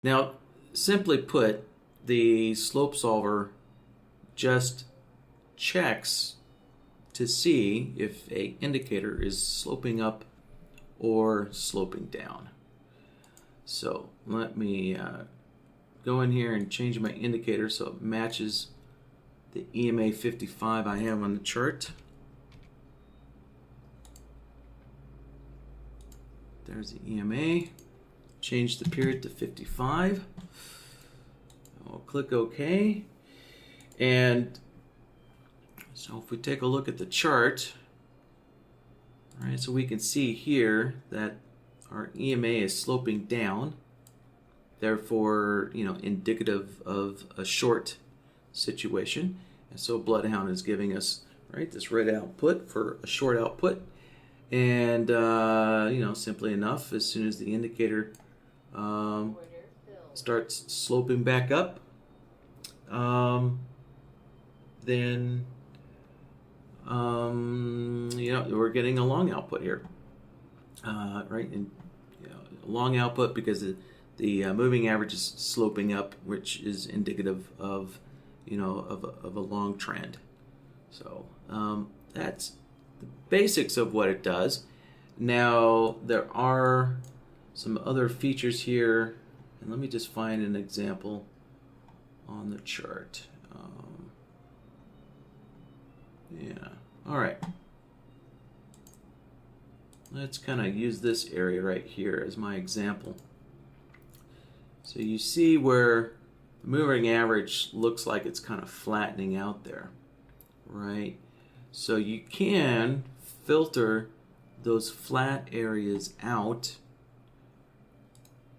Now, simply put, the slope solver just checks to see if a indicator is sloping up or sloping down. So let me go in here and change my indicator so it matches the EMA 55 I have on the chart. There's the EMA. Change the period to 55. I'll click OK. And so if we take a look at the chart, all right, so we can see here that our EMA is sloping down, therefore, indicative of a short situation. And so BloodHound is giving us, right, this red output for a short output. And, simply enough, as soon as the indicator starts sloping back up, then, we're getting a long output here, right? And a long output because the moving average is sloping up, which is indicative of, of a long trend. So that's the basics of what it does. Now there are some other features here, and let me just find an example on the chart. All right. Let's kind of use this area right here as my example. So you see where the moving average looks like it's kind of flattening out there, right? So you can filter those flat areas out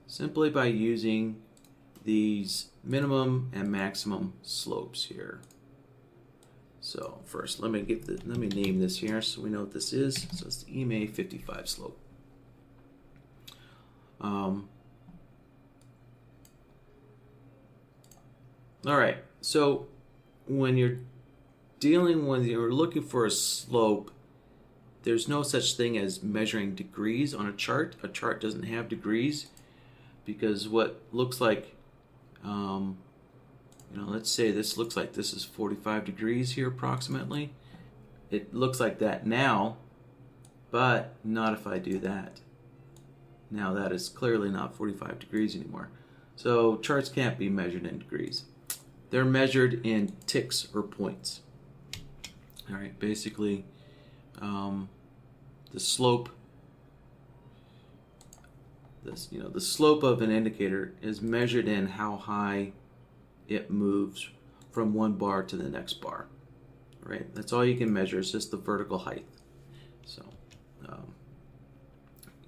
simply by using these minimum and maximum slopes here. So first, let me name this here so we know what this is. So it's the EMA 55 slope. All right. So when you're looking for a slope, there's no such thing as measuring degrees on a chart. A chart doesn't have degrees because what looks like, let's say this looks like this is 45 degrees here approximately. It looks like that now, but not if I do that. Now that is clearly not 45 degrees anymore. So charts can't be measured in degrees. They're measured in ticks or points. All right, basically the slope, the slope of an indicator is measured in how high it moves from one bar to the next bar, right? That's all you can measure. It's just the vertical height. So,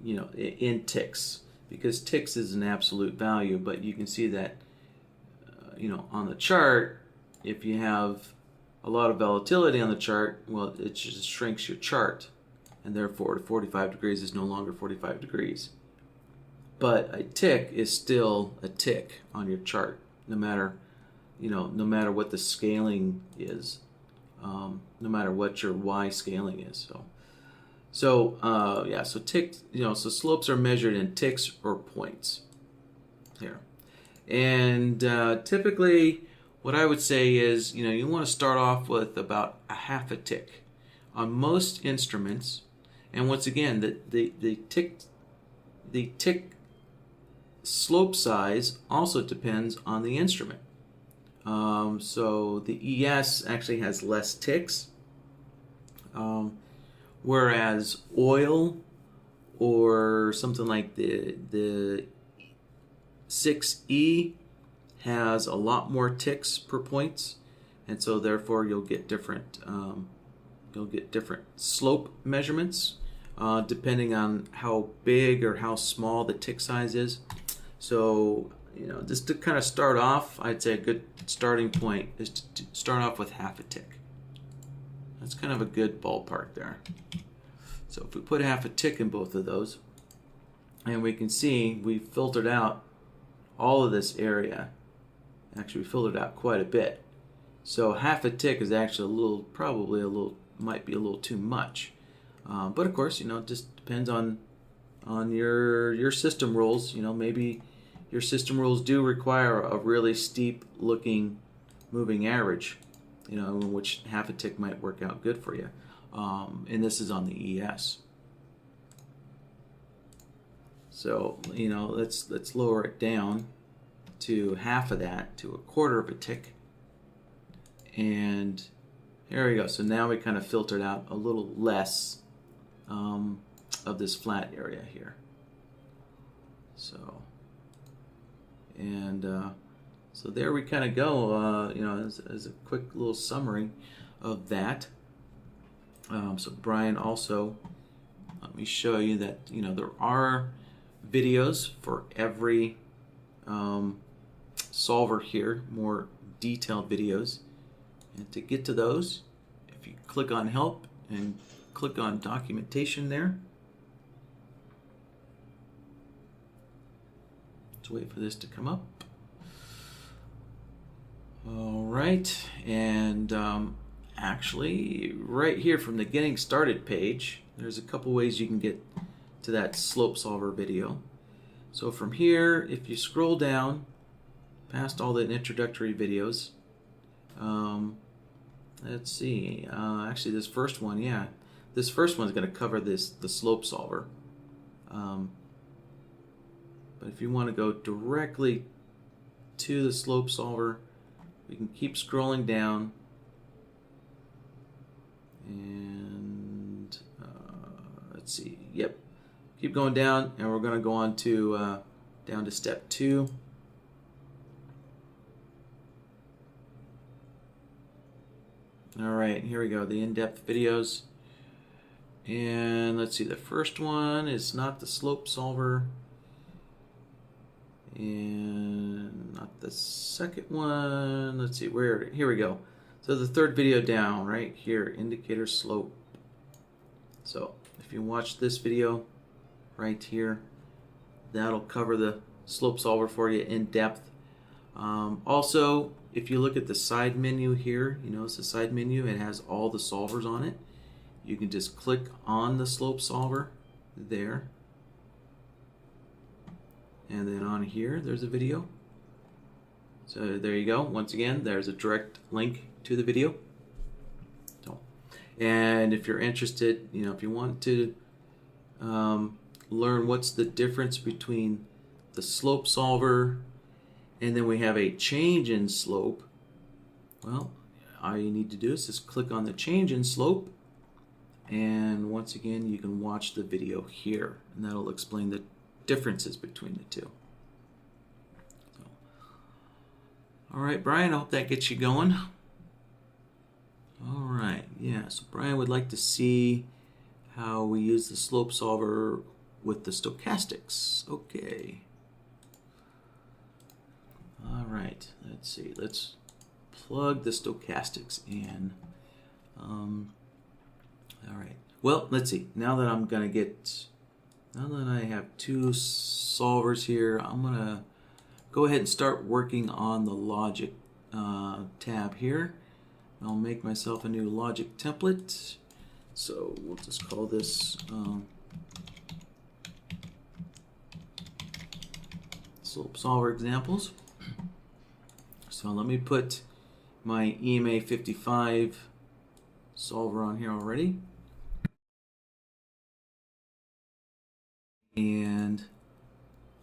in ticks, because ticks is an absolute value, but you can see that, on the chart, if you have a lot of volatility on the chart, well, it just shrinks your chart, and therefore 45 degrees is no longer 45 degrees. But a tick is still a tick on your chart, no matter what the scaling is, no matter what your Y scaling is. So ticks, so slopes are measured in ticks or points here. And typically what I would say is, you want to start off with about a half a tick on most instruments. And once again, the tick slope size also depends on the instrument. So the ES actually has less ticks, whereas oil or something like the 6E has a lot more ticks per points, and so therefore you'll get different slope measurements depending on how big or how small the tick size is. So just to kind of start off, I'd say a good starting point is to start off with half a tick. That's kind of a good ballpark there. So if we put half a tick in both of those, and we can see we filtered out all of this area. Actually, we filtered out quite a bit. So half a tick is actually might be a little too much. But of course, it just depends on your system rules. Maybe your system rules do require a really steep looking moving average, you know, in which half a tick might work out good for you. And this is on the ES. So, you know, let's lower it down to half of that, to a quarter of a tick. And here we go. So now we kind of filtered out a little less of this flat area here. So, and so there we kind of go, you know, as a quick little summary of that. So Brian also, let me show you that, you know, there are videos for every solver here, more detailed videos. And to get to those, if you click on help and click on documentation there. Let's wait for this to come up. All right, and actually right here from the getting started page, there's a couple ways you can get to that slope solver video. So from here, if you scroll down past all the introductory videos, let's see, actually this first one, yeah, this first one's going to cover the slope solver. But if you want to go directly to the slope solver, we can keep scrolling down, and let's see, yep, keep going down, and we're going to go on to down to step 2. All right, here we go, the in-depth videos. And let's see, the first one is not the slope solver, and not the second one. Let's see, here we go. So the third video down, right here, indicator slope. So if you watch this video right here, that'll cover the slope solver for you in depth. Also, if you look at the side menu here, you notice the side menu, it has all the solvers on it. You can just click on the slope solver there. And then on here, there's a video. So there you go. Once again, there's a direct link to the video. So, and if you're interested, you know, if you want to learn what's the difference between the slope solver and then we have a change in slope, well, all you need to do is just click on the change in slope, and once again you can watch the video here, and that'll explain the differences between the two. So, all right, Brian, I hope that gets you going. All right, yeah, so Brian would like to see how we use the slope solver with the stochastics. Okay. All right, let's see, let's plug the stochastics in. All right, well, let's see, now that I have two solvers here, I'm gonna go ahead and start working on the logic tab here. I'll make myself a new logic template. So we'll just call this slope solver examples. So let me put my EMA 55 solver on here already. And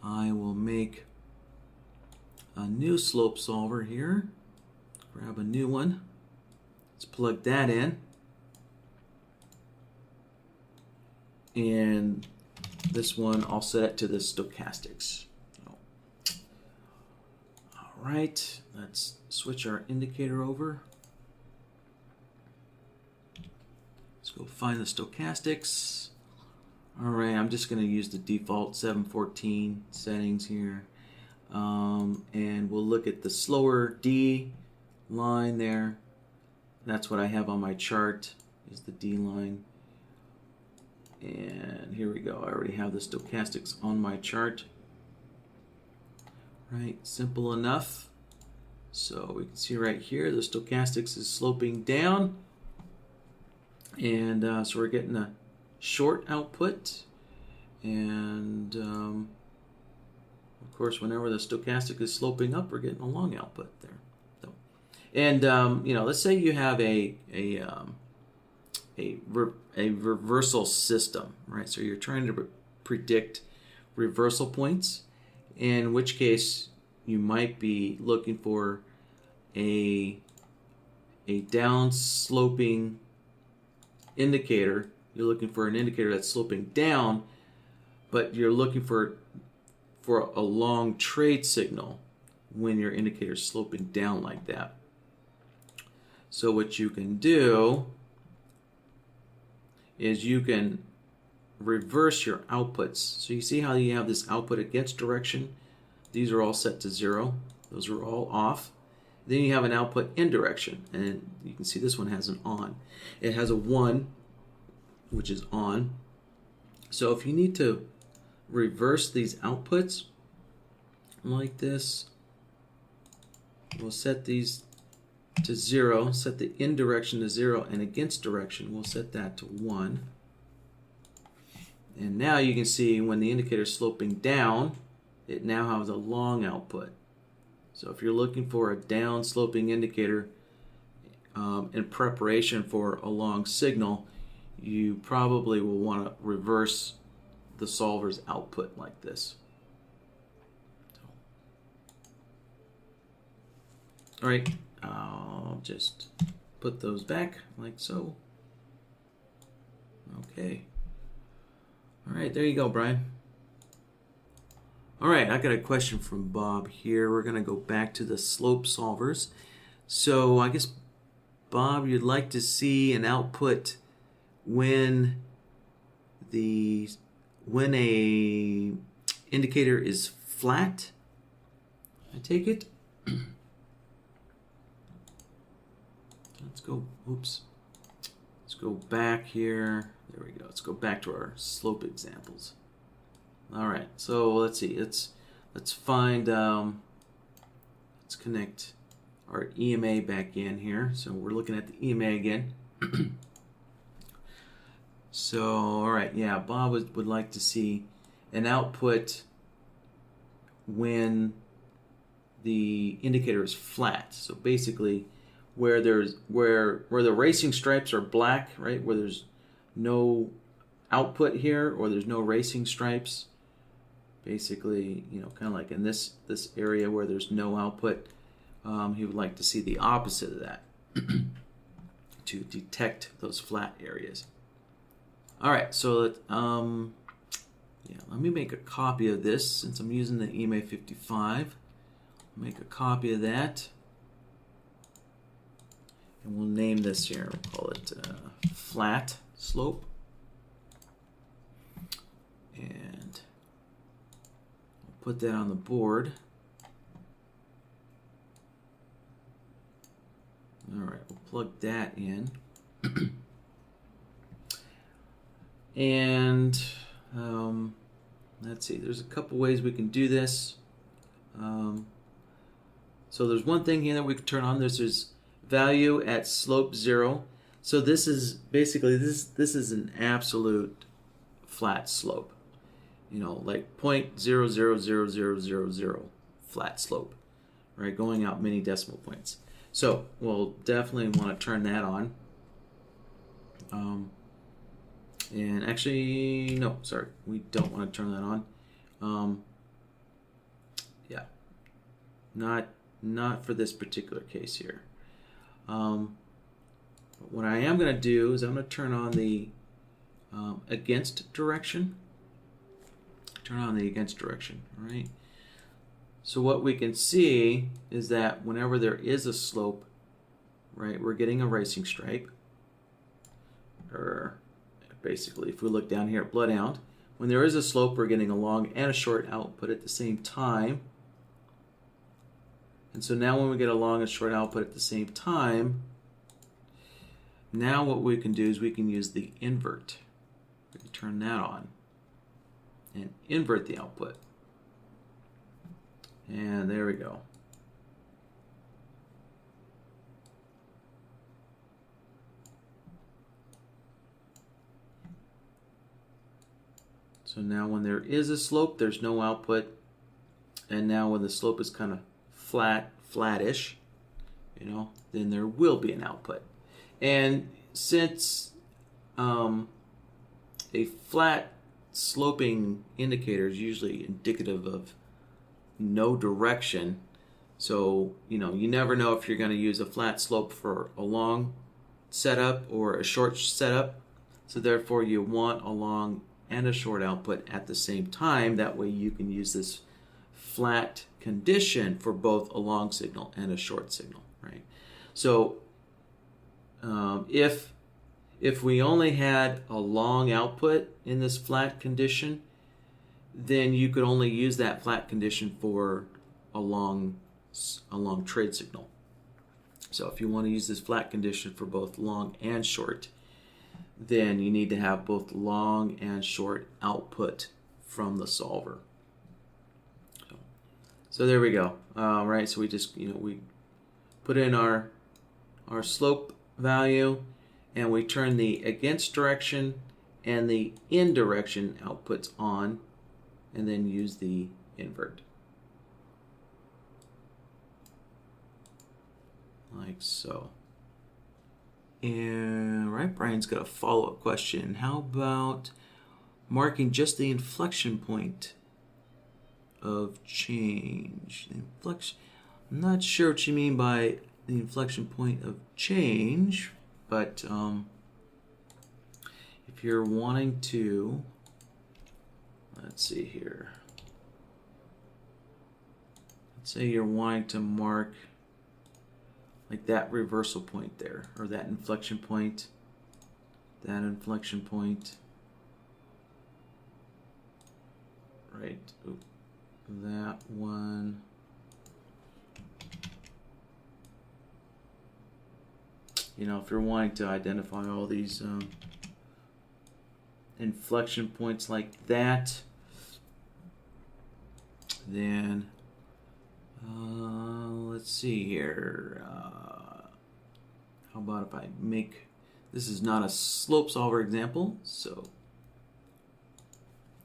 I will make a new slope solver here. Grab a new one. Let's plug that in. And this one I'll set it to the stochastics. All right, let's switch our indicator over. Let's go find the stochastics. All right, I'm just going to use the default 714 settings here. And we'll look at the slower D line there. That's what I have on my chart, is the D line. And here we go. I already have the stochastics on my chart. Right, simple enough. So we can see right here the stochastics is sloping down. And so we're getting a short output. And of course, whenever the stochastic is sloping up, we're getting a long output there. So, and let's say you have a reversal system, right? So you're trying to predict reversal points, in which case you might be looking for a down sloping indicator. You're looking for an indicator that's sloping down, but you're looking for a long trade signal when your indicator is sloping down like that. So what you can do is you can reverse your outputs. So you see how you have this output against direction? These are all set to 0. Those are all off. Then you have an output in direction, and you can see this one has an on. It has a 1, which is on. So if you need to reverse these outputs like this, we'll set these to 0, set the in direction to 0, and against direction we'll set that to 1. And now you can see when the indicator is sloping down, it now has a long output. So if you're looking for a down sloping indicator in preparation for a long signal, you probably will want to reverse the solver's output like this. All right, I'll just put those back like so. Okay. All right, there you go, Brian. All right, I got a question from Bob here. We're going to go back to the slope solvers. So I guess, Bob, you'd like to see an output when a indicator is flat, I take it. Let's go, oops. Let's go back here. There we go. Let's go back to our slope examples. All right, so let's see. Let's find, let's connect our EMA back in here. So we're looking at the EMA again. So, all right, yeah, Bob would like to see an output when the indicator is flat. So basically, where the racing stripes are black, right, where there's no output here, or there's no racing stripes, basically, kind of like in this area where there's no output, he would like to see the opposite of that to detect those flat areas. All right, so let me make a copy of this since I'm using the EMA 55. Make a copy of that, and we'll name this here. We'll call it flat slope, and we'll put that on the board. All right, we'll plug that in. And let's see, there's a couple ways we can do this. So there's one thing here that we can turn on. This is value at slope 0. So this is basically, this is an absolute flat slope. Like 0.000000 flat slope, right? Going out many decimal points. So we'll definitely want to turn that on. And actually, no, sorry, we don't want to turn that on. Yeah, not for this particular case here. But what I am going to do is I'm going to turn on the against direction. Turn on the against direction, all right? So what we can see is that whenever there is a slope, right, we're getting a racing stripe. Or basically, if we look down here at BloodHound, when there is a slope, we're getting a long and a short output at the same time. And so now when we get a long and short output at the same time, now what we can do is we can use the invert. We can turn that on and invert the output. And there we go. So now when there is a slope, there's no output. and now when the slope is kind of flattish, then there will be an output. And since a flat sloping indicator is usually indicative of no direction, so you never know if you're going to use a flat slope for a long setup or a short setup. So therefore you want a long and a short output at the same time. That way you can use this flat condition for both a long signal and a short signal, right? So if we only had a long output in this flat condition, then you could only use that flat condition for a long trade signal. So if you want to use this flat condition for both long and short, then you need to have both long and short output from the solver. So there we go. Right, so we just we put in our slope value, and we turn the against direction and the in direction outputs on, and then use the invert. Like so. And right, Brian's got a follow-up question. How about marking just the inflection point of change? The inflection. I'm not sure what you mean by the inflection point of change, but if you're wanting to, let's see here. Let's say you're wanting to mark like that reversal point there, or that inflection point, right? Oop. That one. If you're wanting to identify all these inflection points like that, then let's see here. How about if I make, this is not a slope solver example, so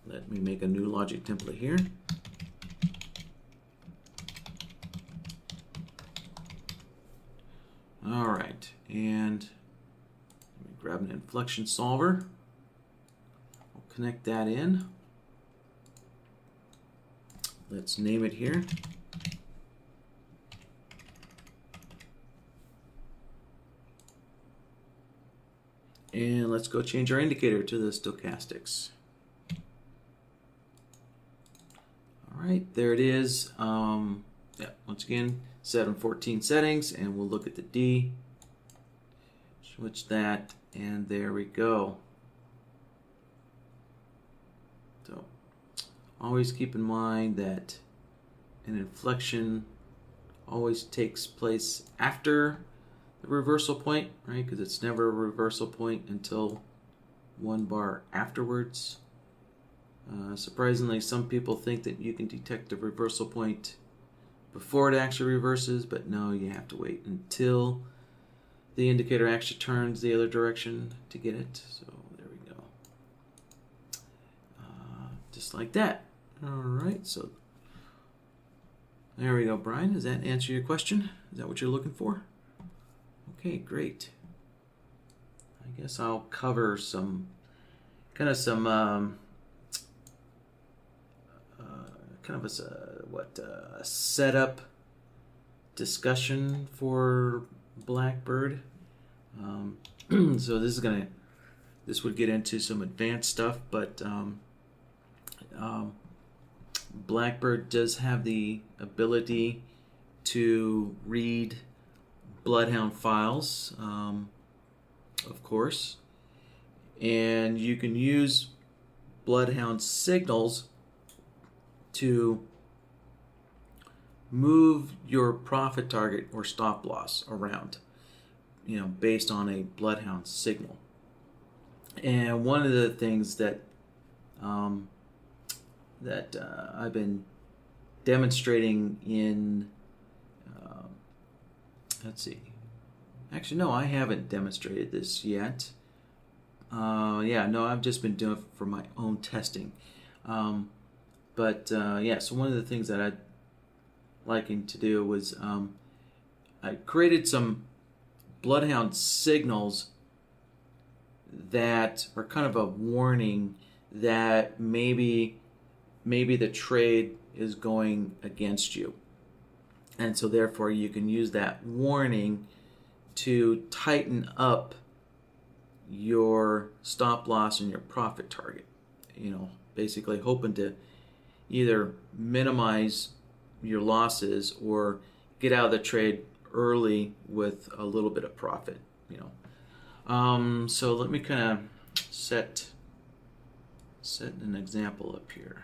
let me make a new logic template here. All right, and let me grab an inflection solver. I'll connect that in. Let's name it here. And let's go change our indicator to the stochastics. All right, there it is. Yeah, once again, 714 settings, and we'll look at the D. Switch that, and there we go. So always keep in mind that an inflection always takes place after the reversal point, right? Because it's never a reversal point until one bar afterwards. Surprisingly, some people think that you can detect the reversal point before it actually reverses, but no, you have to wait until the indicator actually turns the other direction to get it. So there we go. Just like that. All right, so there we go, Brian. Does that answer your question? Is that what you're looking for? Okay, great. I guess I'll cover some a setup discussion for BlackBird. So this would get into some advanced stuff, but BlackBird does have the ability to read BloodHound files, of course, and you can use BloodHound signals to move your profit target or stop loss around, based on a BloodHound signal. And one of the things that I've been demonstrating in, let's see, actually no, I haven't demonstrated this yet. I've just been doing it for my own testing. So one of the things that liking to do was I created some BloodHound signals that are kind of a warning that maybe the trade is going against you. And so therefore you can use that warning to tighten up your stop loss and your profit target. You know, basically hoping to either minimize your losses or get out of the trade early with a little bit of profit, you know. So let me kind of set an example up here.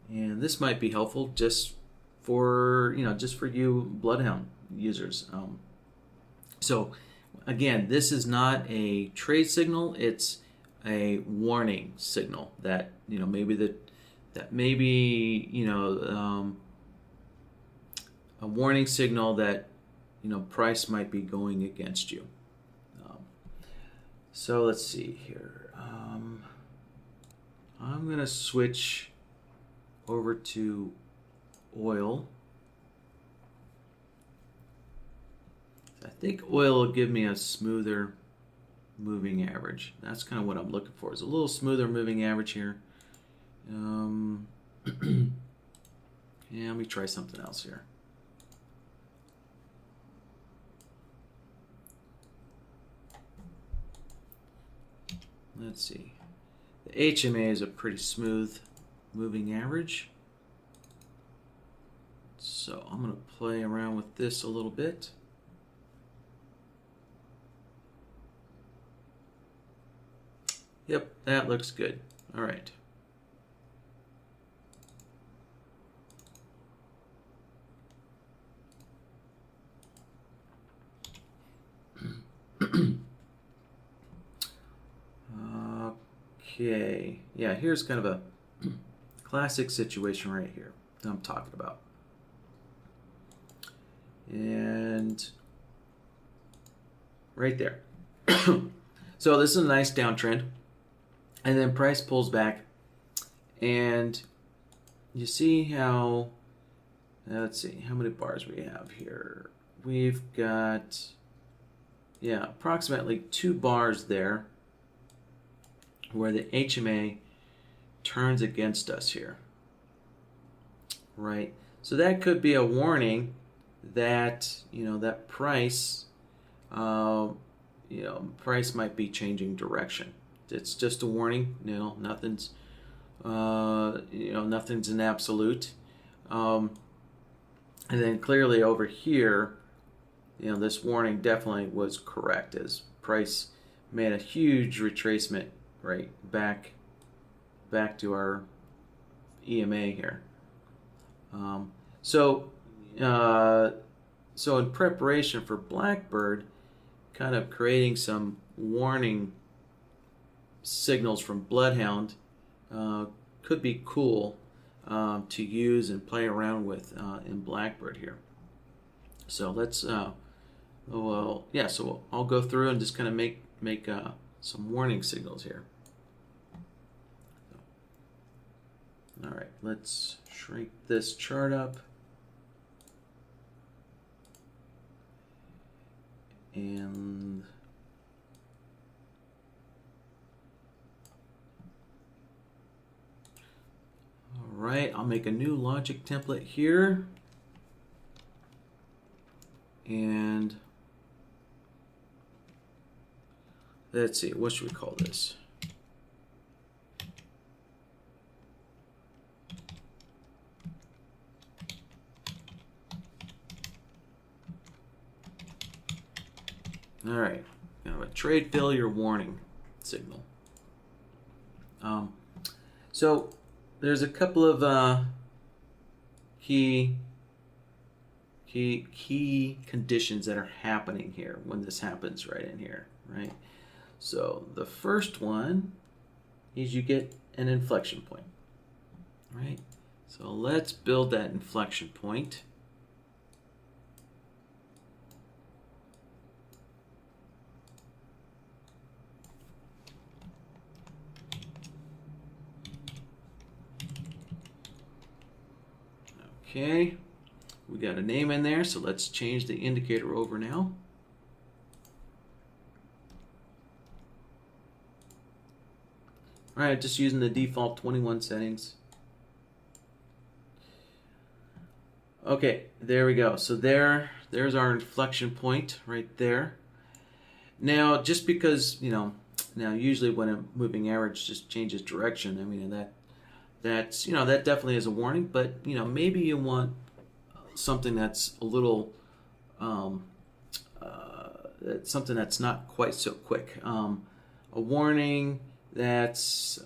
And this might be helpful just for, you know, just for you BloodHound users. So again, this is not a trade signal, it's a warning signal that, you know, maybe you know, a warning signal that, you know, price might be going against you. So let's see here. I'm gonna switch over to oil. I think oil will give me a smoother moving average. That's kind of what I'm looking for, is a little smoother moving average here. Yeah, let me try something else here. Let's see. The HMA is a pretty smooth moving average. So I'm going to play around with this a little bit. Yep, that looks good. All right. Okay, yeah, here's kind of a classic situation right here that I'm talking about. And right there. So this is a nice downtrend. And then price pulls back. And you see how, let's see, how many bars we have here. We've got, yeah, approximately 2 bars there where the HMA turns against us here, right? So that could be a warning that, you know, that price, price might be changing direction. It's just a warning, you know, nothing's an absolute. And then clearly over here, you know, this warning definitely was correct as price made a huge retracement right back to our EMA here. So in preparation for BlackBird, kind of creating some warning signals from BloodHound could be cool to use and play around with in BlackBird here. So let's so I'll go through and just kind of make some warning signals here. All right, let's shrink this chart up. And all right, I'll make a new logic template here. And let's see, what should we call this? All right, kind of a trade failure warning signal. So there's a couple of key conditions that are happening here when this happens right in here, right? So the first one is you get an inflection point, right? So let's build that inflection point. Okay, we got a name in there, so let's change the indicator over now. All right, just using the default 21 settings. Okay, there we go. So there's our inflection point right there. Now, just because, now usually when a moving average just changes direction, I mean, that's that definitely is a warning, but maybe you want something that's a little something that's not quite so quick. A warning that's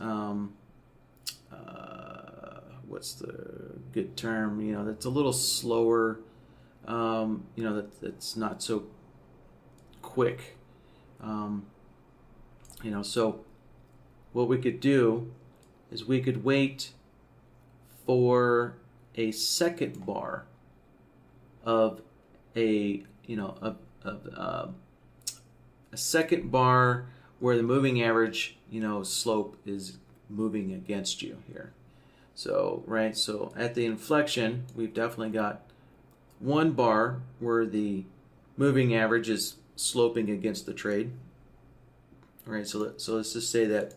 what's the good term? That's a little slower. That's not so quick. So what we could do is we could wait for a second bar of a second bar where the moving average slope is moving against you here. So so at the inflection we've definitely got one bar where the moving average is sloping against the trade. All right, so let's just say that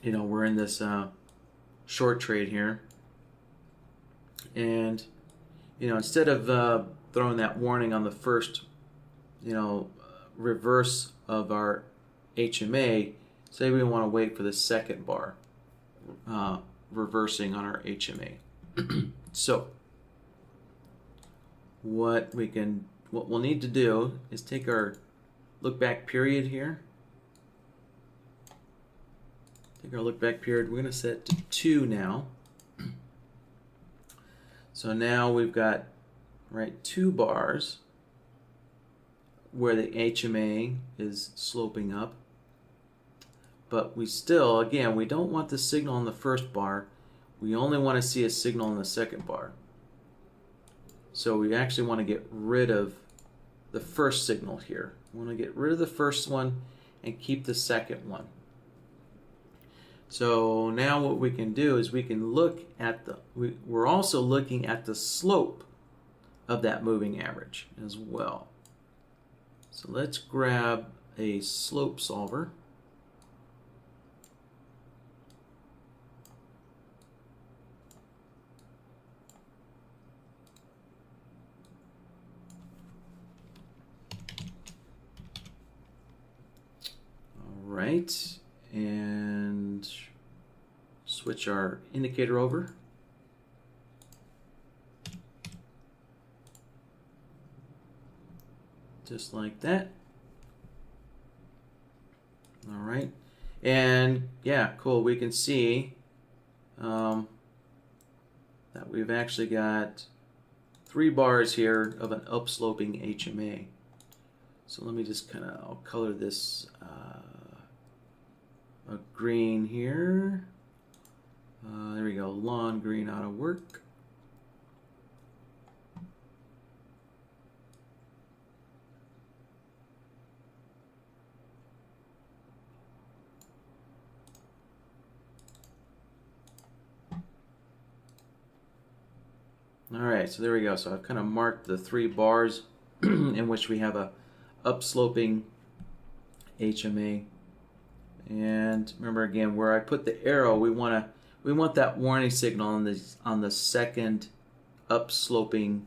we're in this short trade here, and instead of throwing that warning on the first reverse of our HMA, say we want to wait for the second bar reversing on our HMA. So what we'll need to do is take our look back period here. Take our look back period. We're going to set it to 2 now. So now we've got 2 bars where the HMA is sloping up. But we still, again, we don't want the signal on the first bar. We only want to see a signal in the second bar. So we actually want to get rid of the first signal here. We want to get rid of the first one and keep the second one. So now what we can do is we can look at we're also looking at the slope of that moving average as well. So let's grab a slope solver. Right, and switch our indicator over. Just like that. All right, and yeah, cool. We can see that we've actually got 3 bars here of an upsloping HMA. So let me just I'll color this a green here. There we go, lawn green ought to work. All right, so there we go. So I've kind of marked the 3 bars in which we have a upsloping HMA. And remember again, where I put the arrow, we want that warning signal on the second upsloping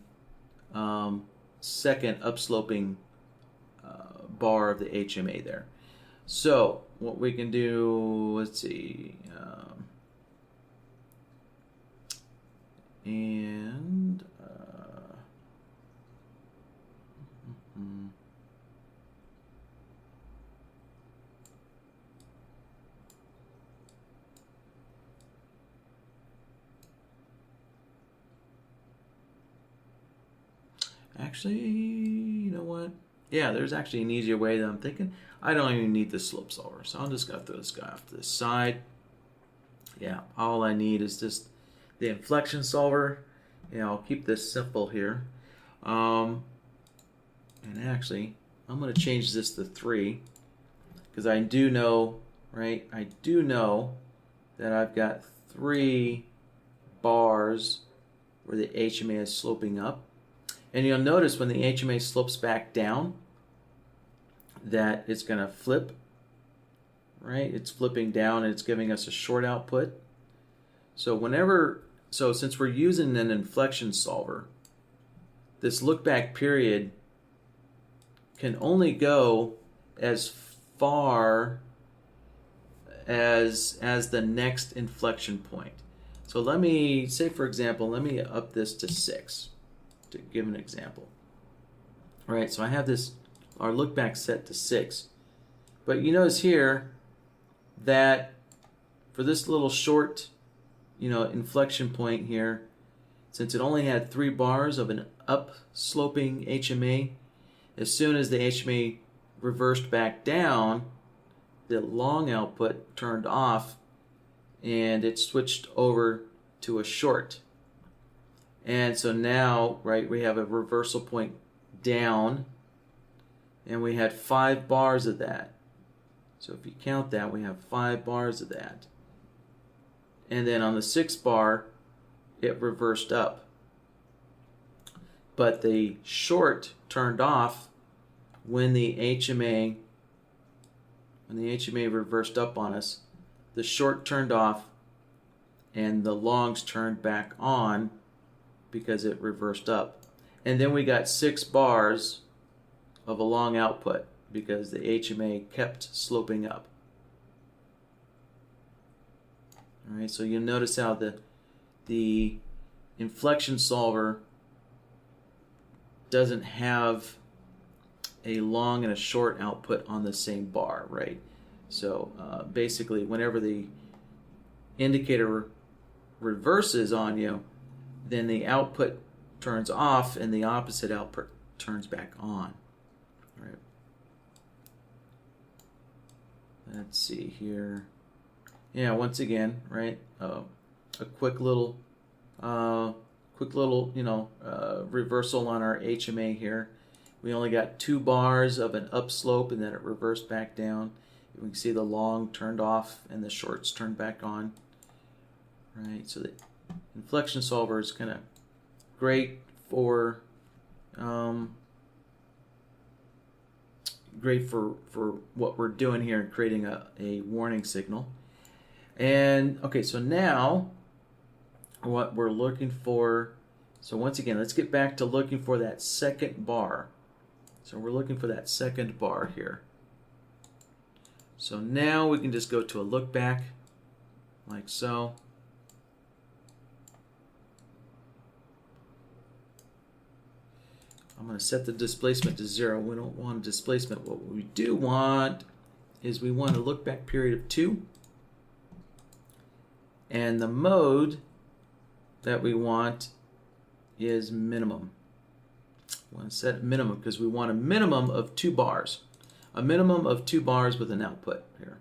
bar of the HMA there. So what we can do, let's see, and actually, you know what? Yeah, there's actually an easier way that I'm thinking. I don't even need the slope solver, so I'm just going to throw this guy off to the side. Yeah, all I need is just the inflection solver. I'll keep this simple here. And actually, I'm going to change this to 3 because I do know, right? I do know that I've got 3 bars where the HMA is sloping up. And you'll notice when the HMA slopes back down that it's going to flip, right? It's flipping down and it's giving us a short output. So since we're using an inflection solver, this look back period can only go as far as the next inflection point. So let me say, for example, let me up this to 6 to give an example. All right, so I have our look back set to 6. But you notice here that for this little short, inflection point here, since it only had 3 bars of an up-sloping HMA, as soon as the HMA reversed back down, the long output turned off and it switched over to a short. And so now, right, we have a reversal point down, and we had 5 bars of that. So if you count that, we have 5 bars of that. And then on the 6th bar, it reversed up. But the short turned off when the HMA reversed up on us. The short turned off and the longs turned back on because it reversed up. And then we got 6 bars of a long output because the HMA kept sloping up. All right, so you'll notice how the inflection solver doesn't have a long and a short output on the same bar, right? So basically, whenever the indicator reverses on you, then the output turns off and the opposite output turns back on. All right. Let's see here. Yeah, once again, right? A quick little, reversal on our HMA here. We only got 2 bars of an upslope, and then it reversed back down. We can see the long turned off and the shorts turned back on. Right. So the inflection solver is kind of great for what we're doing here and creating a warning signal. And okay, so now what we're looking for, so once again, let's get back to looking for that second bar. So we're looking for that second bar here. So now we can just go to a look back like so. I'm going to set the displacement to 0. We don't want a displacement. What we do want is we want a look back period of 2. And the mode that we want is minimum. We want to set minimum because we want a minimum of 2 bars. A minimum of 2 bars with an output here.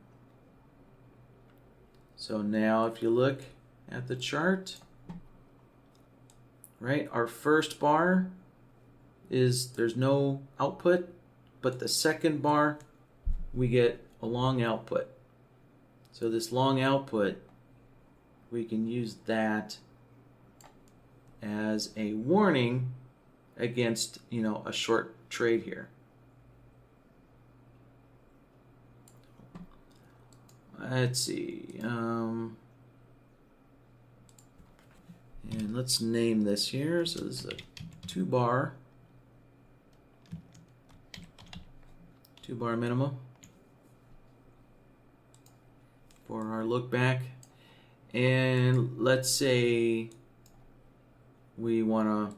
So now if you look at the chart, right, our first bar is there's no output, but the second bar we get a long output. So this long output, we can use that as a warning against, a short trade here. Let's see, and let's name this here. So this is a 2 bar minimum for our look back. And let's say we want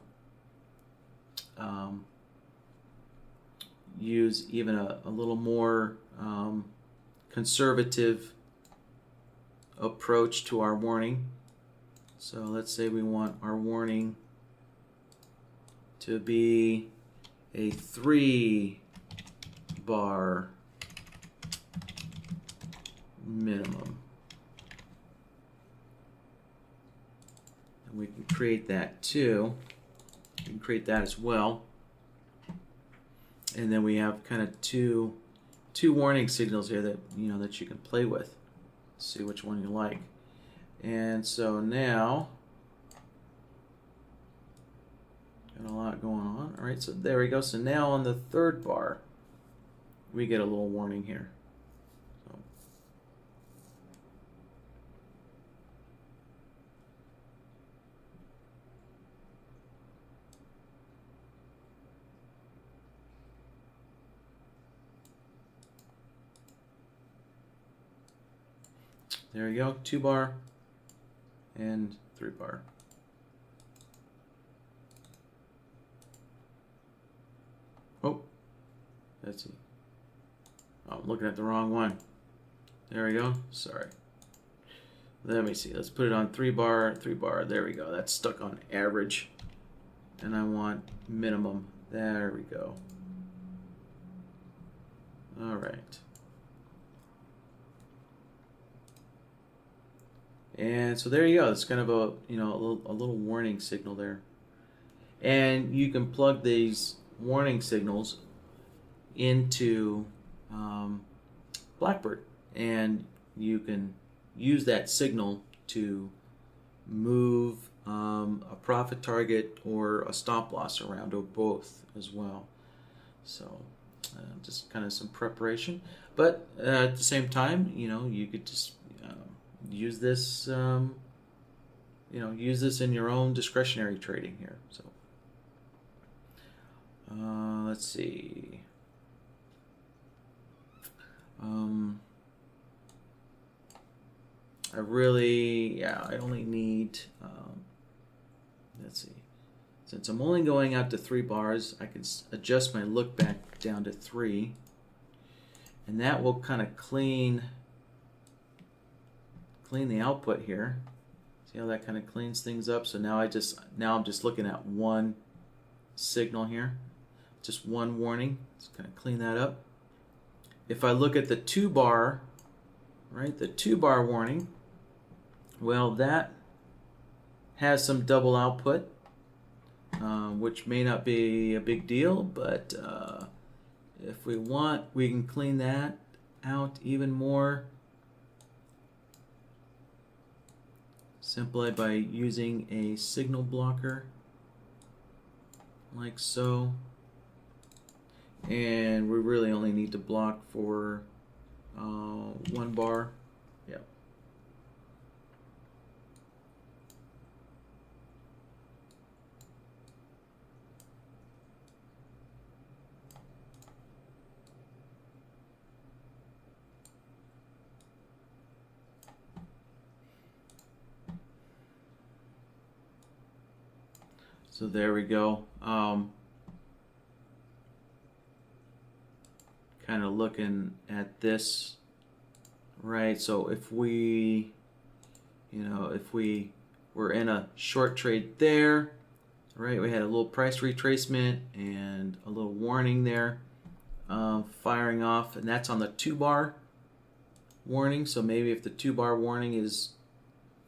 to use even a little more conservative approach to our warning. So let's say we want our warning to be a 3 bar minimum. And we can create that too. We can create that as well. And then we have kind of two warning signals here that that you can play with. See which one you like. And so now going on. All right, so there we go. So now on the third bar, we get a little warning here. So. There you go, 2 bar and 3 bar. Oh, let's see. Oh, I'm looking at the wrong one. There we go. Sorry. Let me see. Let's put it on 3 bar, 3 bar. There we go. That's stuck on average. And I want minimum. There we go. All right. And so there you go. It's kind of a, you know, a little warning signal there. And you can plug these warning signals into BlackBird, and you can use that signal to move a profit target or a stop loss around, or both as well. So just kind of some preparation, but at the same time, you know, you could just use this, you know, use this in your own discretionary trading here. So let's see. I really, yeah, I only need, let's see. Since I'm only going out to 3 bars, I can adjust my look back down to 3, and that will kind of clean the output here. See how that kind of cleans things up? So now I'm just looking at one signal here, just one warning. Let's kind of clean that up. If I look at the 2 bar, right, the 2 bar warning, well, that has some double output, which may not be a big deal, but if we want, we can clean that out even more simply by using a signal blocker like so. And we really only need to block for 1 bar. Yep. So there we go. Kind of looking at this, right? So if we, you know, if we were in a short trade there, right? We had a little price retracement and a little warning there, firing off, and that's on the 2 bar warning. So maybe if the 2 bar warning is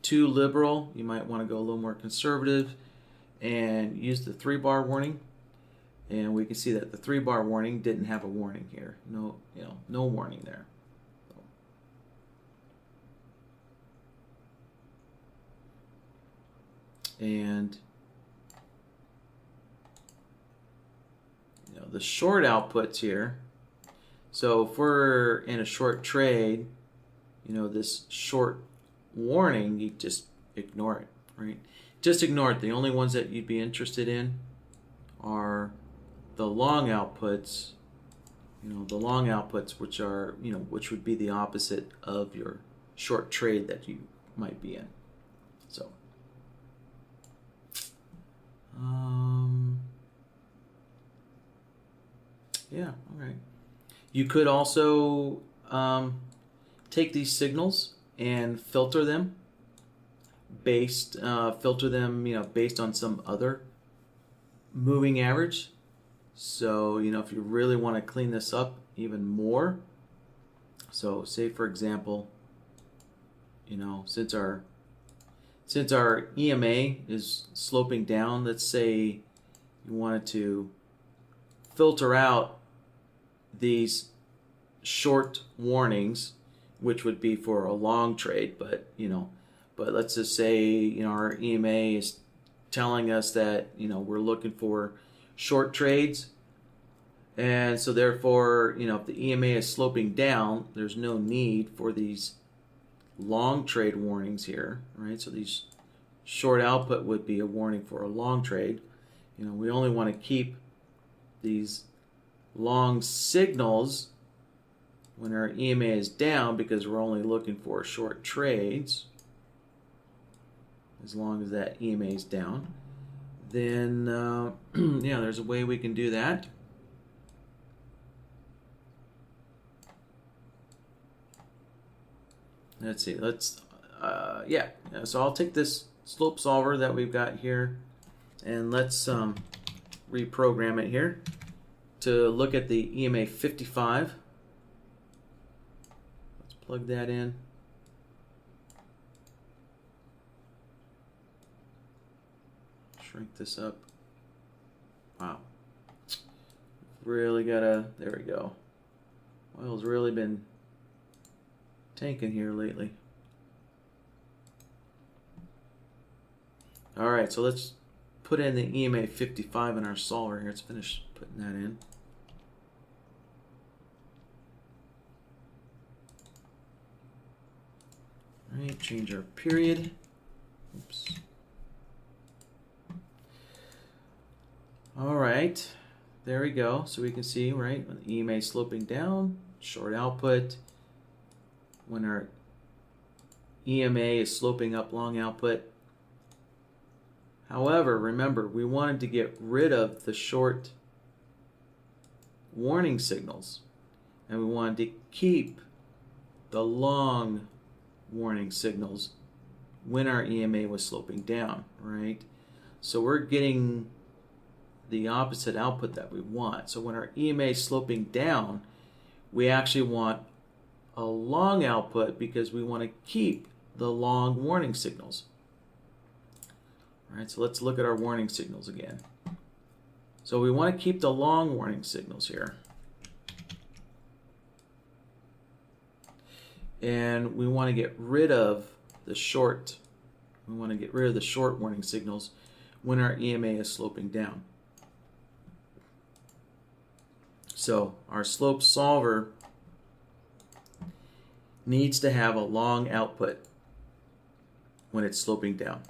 too liberal, you might want to go a little more conservative and use the 3 bar warning. And we can see that the 3 bar warning didn't have a warning here. No, you know, no warning there. And you know, the short outputs here. So if we're in a short trade, you know, this short warning, you just ignore it, right? Just ignore it. The only ones that you'd be interested in are the long outputs, you know, the long outputs, which are, you know, which would be the opposite of your short trade that you might be in. So, yeah, all right. You could also take these signals and filter them based, you know, based on some other moving average. So, you know, if you really want to clean this up even more, so say for example, you know, since our EMA is sloping down, let's say you wanted to filter out these short warnings, which would be for a long trade, but you know, but let's just say, you know, our EMA is telling us that, you know, we're looking for short trades. And so therefore, you know, if the EMA is sloping down, there's no need for these long trade warnings here, right? So these short output would be a warning for a long trade. You know, we only want to keep these long signals when our EMA is down because we're only looking for short trades. As long as that EMA is down, then yeah, there's a way we can do that. Let's see. Yeah. So I'll take this slope solver that we've got here, and let's reprogram it here to look at the EMA 55. Let's plug that in. Shrink this up. Wow. Really gotta, there we go. Oil's really been tanking here lately. Alright, so let's put in the EMA 55 in our solver here. Let's finish putting that in. Alright, change our period. Oops. All right, there we go. So we can see, right, when the EMA is sloping down, short output. When our EMA is sloping up, long output. However, remember, we wanted to get rid of the short warning signals, and we wanted to keep the long warning signals when our EMA was sloping down, right? So we're getting the opposite output that we want. So when our EMA is sloping down, we actually want a long output because we want to keep the long warning signals. All right, so let's look at our warning signals again. So we want to keep the long warning signals here. And we want to get rid of the short. We want to get rid of the short warning signals when our EMA is sloping down. So our slope solver needs to have a long output when it's sloping down.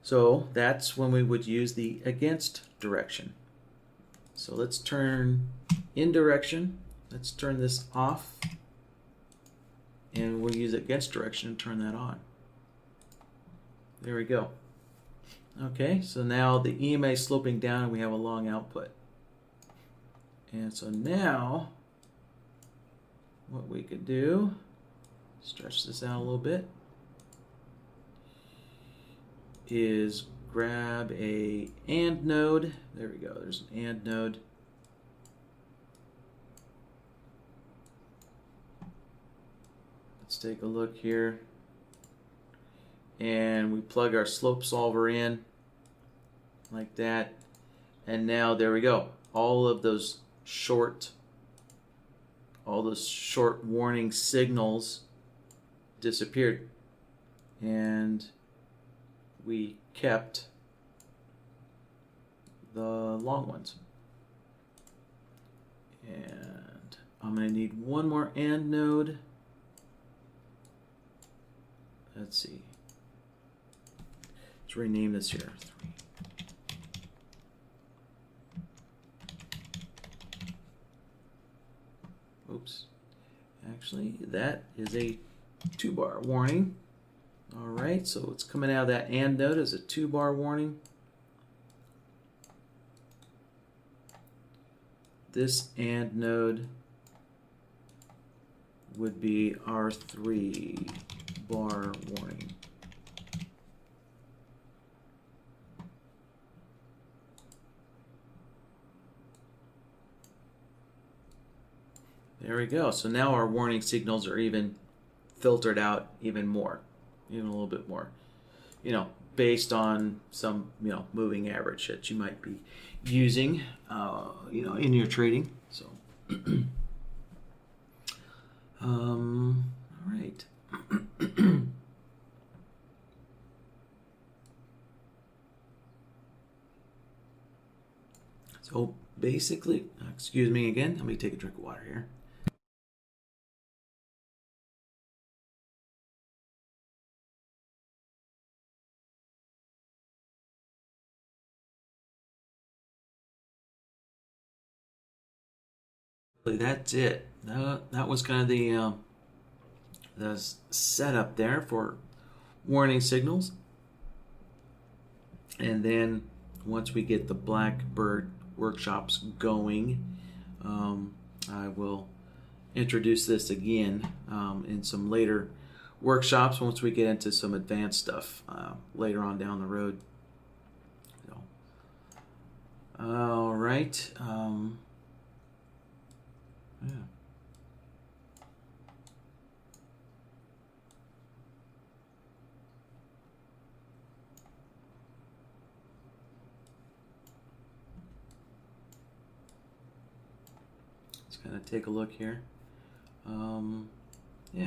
So that's when we would use the against direction. So let's turn in direction. Let's turn this off. And we'll use against direction and turn that on. There we go. Okay, so now the EMA is sloping down and we have a long output. And so now what we could do, stretch this out a little bit, is grab a AND node. There we go, there's an AND node. Let's take a look here. And we plug our slope solver in like that. And now there we go. All those short warning signals disappeared. And we kept the long ones. And I'm going to need one more AND node. Let's see. Let's rename this here. 3. Oops. Actually, that is a 2-bar warning. All right, so it's coming out of that AND node as a 2-bar warning. This AND node would be our 3-bar warning. There we go. So now our warning signals are even filtered out even more, even a little bit more, based on some, moving average that you might be using, in your trading. So, all right. So basically, excuse me again, let me take a drink of water here. That's it. That was kind of the setup there for warning signals. And then once we get the BlackBird Workshops going, I will introduce this again in some later workshops once we get into some advanced stuff later on down the road. So, all right. Yeah. Let's kind of take a look here. Yeah.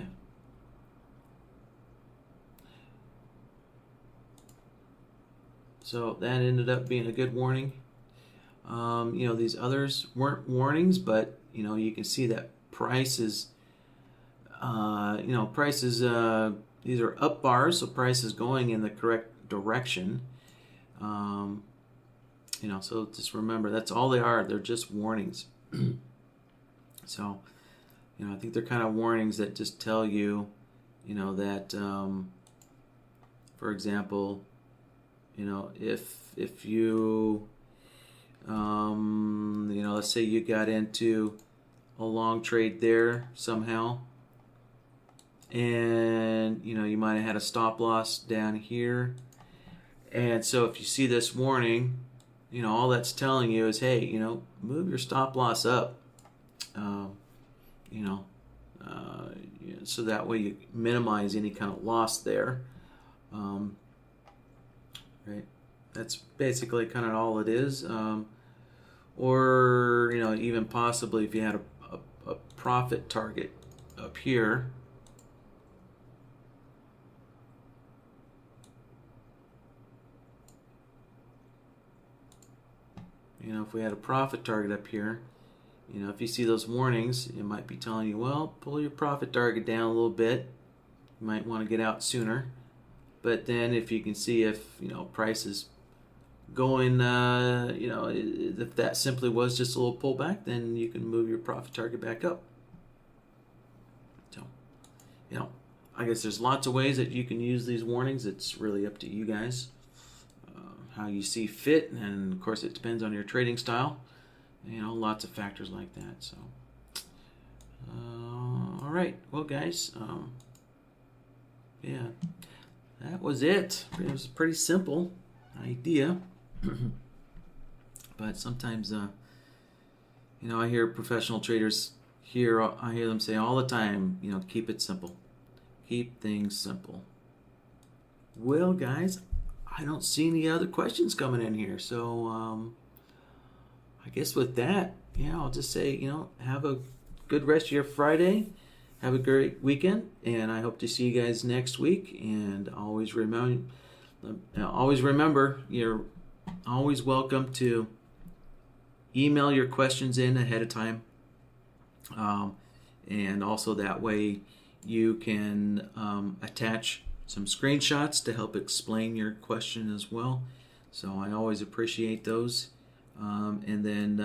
So that ended up being a good warning. You know, these others weren't warnings, but you know, you can see that prices, you know, prices, these are up bars, so price is going in the correct direction. You know, so just remember, that's all they are. They're just warnings. So, you know, I think they're kind of warnings that just tell you, you know, that, for example, you know, if you, you know, let's say you got into a long trade there somehow, and you know, you might have had a stop loss down here, and so if you see this warning, you know, all that's telling you is, hey, you know, move your stop loss up, you know, so that way you minimize any kind of loss there, right? That's basically kind of all it is. Or, you know, even possibly if you had a profit target up here, you know, if we had a profit target up here, you know, if you see those warnings, it might be telling you, well, pull your profit target down a little bit. You might want to get out sooner. But then if you can see if, you know, price is going, you know, if that simply was just a little pullback, then you can move your profit target back up. So, you know, I guess there's lots of ways that you can use these warnings. It's really up to you guys, how you see fit, and of course it depends on your trading style. You know, lots of factors like that. So, all right, well, guys, yeah, that was it. It was a pretty simple idea. But sometimes, you know, I hear professional traders I hear them say all the time, you know, keep it simple. Keep things simple. Well, guys, I don't see any other questions coming in here. So, I guess with that, yeah, I'll just say, you know, have a good rest of your Friday. Have a great weekend. And I hope to see you guys next week. And always remember, you're always welcome to email your questions in ahead of time, and also that way you can attach some screenshots to help explain your question as well. So I always appreciate those. And then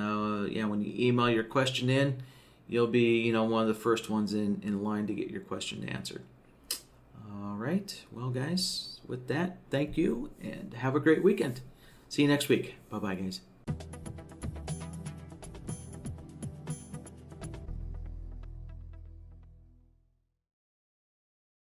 yeah, when you email your question in, you'll be, you know, one of the first ones in line to get your question answered. All right, well, guys, with that, thank you and have a great weekend. See you next week. Bye-bye, guys.